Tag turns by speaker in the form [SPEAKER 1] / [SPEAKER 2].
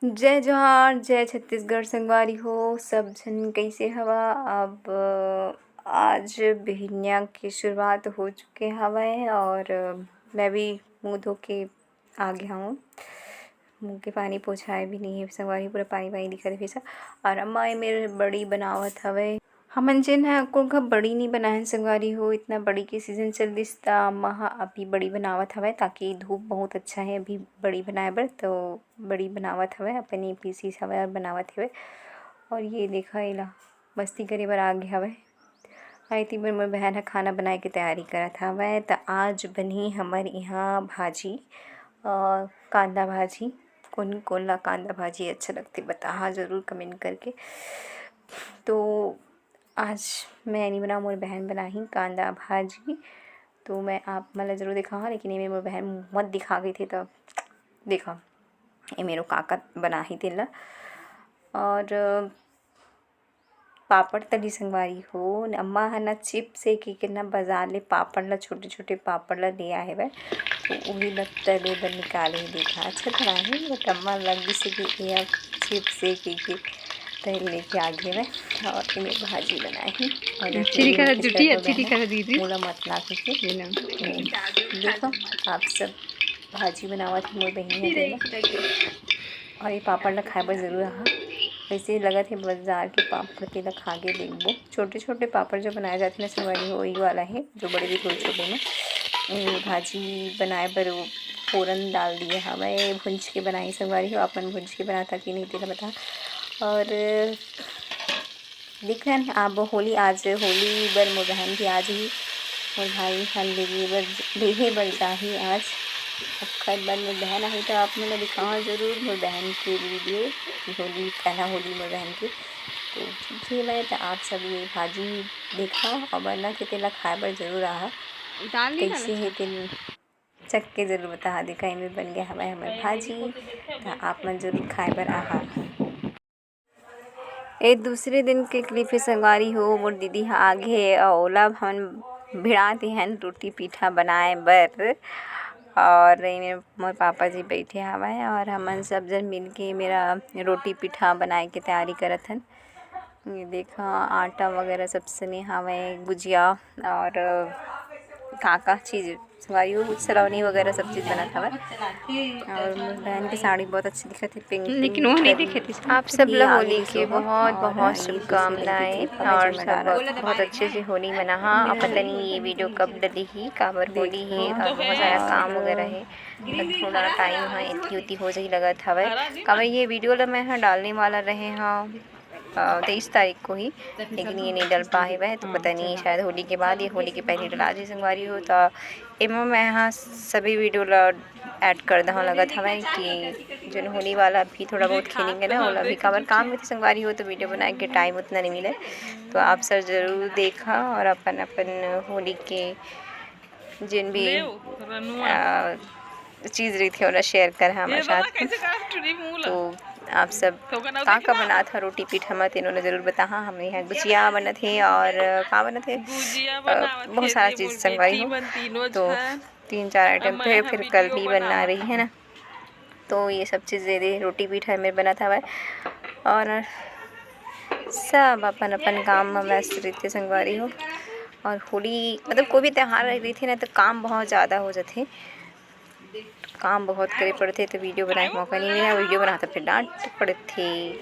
[SPEAKER 1] जय जोहार, जय छत्तीसगढ़ संगवारी हो। सब झन कइसे हवा। अब आज बिहनिया की शुरुआत हो चुके हवय और मैं भी मुँह धो के आ गया हूँ। मुँह के पानी पोछाए भी नहीं है संगवारी, पूरा पानी पानी दिखत हे सब। और अम्मा ए मेर बड़ी बनावत हवय। हमन जेन ह कोन बड़ी नहीं बनाहन संगवारी हो। इतना बड़ी के सीजन चल दिस त अम्मा ह अभी बड़ी बनावत हवय, ताकि धूप बहुत अच्छा है अभी बड़ी बनाए बर, तो बड़ी बनावत हवय। अपने पीसिस हवय और बनावत हवय। और ये देखा एला मस्ती करे बर आ गे हवय। आइती बर मोर बहन ह खाना बनाए के तैयारी करत हवय। त आज बनही हमर यहाँ भाजी, कांदा भाजी। कोन ला कांदा भाजी अच्छा लगथे बताहा ज़रूर कमेंट करके। तो आज मैं नहीं बना, मोर बहन बनाही कांदा भाजी। तो मैं आप मन ला ज़रूर दिखाहा, लेकिन ये मोर बहन मत दिखा गई थी। तो देखा ये मेरो काका बनाही तेला। और पापड़ तली संगवारी हो। अम्मा ह ना चिप्स के ना बाजार ले पापड़ ला, छोटे छोटे पापड़ ला ले आए हवय। तो उही ला तले बर निकाले देखा अच्छा तो नहीं, बट अम्मा लगिस कि ये चिप्स के तल लेके आ गए हवय। और इमे भाजी बनाए ही और
[SPEAKER 2] अच्छी दिखा जुटी, अच्छी दिखा दीदी।
[SPEAKER 1] मोला मत ला के देखो आप सब भाजी बनावत है मोर बहिनी तेला। और ये पापड़ ला खाए बर ज़रूर आहा। वैसे लगत है बाजार के पापड़ के ला खा के देखबो। छोटे छोटे पापड़ जो बनाए जाते हैं ना संगवारी हो, वही वाला है जो बड़े भी थोड़े छोटे में। भाजी बनाए बर वो फोरन डाल दिए हवय। भुंज के बनाई संगवारी हो। अपन भुंज के बनाता कि नहीं तेला बता। और देख रहे हैं अब होली, आज होली बर मोर बहन भी आज ही मोर भाई हन लेहे बर जाही आज। अब खैर बाद मोर बहन आई तो आप मन दिखावा ज़रूर मोर बहन के वीडियो। होली पहला होली मोर बहन के। तो ठीक है तो आप सब ये भाजी देखा और बना के तेला खाए बर ज़रूर आहा। कैसे है तेल चख के ज़रूर बता देखा इनमें बन गया हमारे हमार भाजी। तो आप मन ज़रूर खाए बर आहा। ए दूसरे दिन के क्लिप है संगवारी हो। मोर दीदी ह आगे ओला हम भिड़ाते हैं रोटी पीठा बनाए बर। और मोर पापा जी बैठे हवय और हमन सब जन मिलके मेरा रोटी पीठा बनाए के तैयारी करत हन। ये देखा आटा वगैरह सब सने हवय, गुजिया और का चीज़ संगवारी हो, सलौनी वगैरह सब चीज़ बनत हवय। और मोर बहन की साड़ी बहुत अच्छी दिखत है, पिंक
[SPEAKER 2] लेकिन वो नहीं दिखे थी।
[SPEAKER 1] आप सब ला होली की बहुत बहुत शुभकामनाएं। और सब बहुत अच्छे से होली मनाहा। और पता नहीं ये वीडियो कब डली ही, काबर होली है और बहुत सारा काम वगैरह है। थोड़ा टाइम है इतनी उती हो जाही लगत हवय। काबर ये वीडियो ला मैं डालने वाला रहे हाँ 23 तारीख को ही, लेकिन ये नहीं डल पाए हुए। तो पता नहीं शायद होली के बाद या होली के पहले डला जी संगवारी हो। तो एमा मैं यहाँ सभी वीडियो ला ऐड कर दहा लगत हवय कि जो होली वाला भी थोड़ा बहुत खेलेंगे ना, ओला भी काबर काम में संगवारी हो तो वीडियो बनाए के टाइम उतना नहीं मिले। तो आप सब ज़रूर देखा और अपन अपन होली के जिन भी चीज़ रही थी ओला शेयर कर हमारे साथ। तो आप सब का बना था रोटी पीठा में तीनों ने ज़रूर बताहा। हम यहाँ गुजिया बनत है और का बनत है बहुत सारा चीज़ संगवारी हो। तो 3-4 आइटम तो है, फिर कल भी बनना रही है ना। तो ये सब चीज़ दे दे रोटी पीठा में बना था वह। और सब अपन अपन काम में व्यस्त रहते संगवारी हो। और होली मतलब कोई भी त्यौहार रही थी ना तो काम बहुत ज़्यादा हो जाते, काम बहुत करे पड़ते। तो वीडियो बनाए मौका नहीं मिला, वीडियो बनाता फिर डांट पड़ती।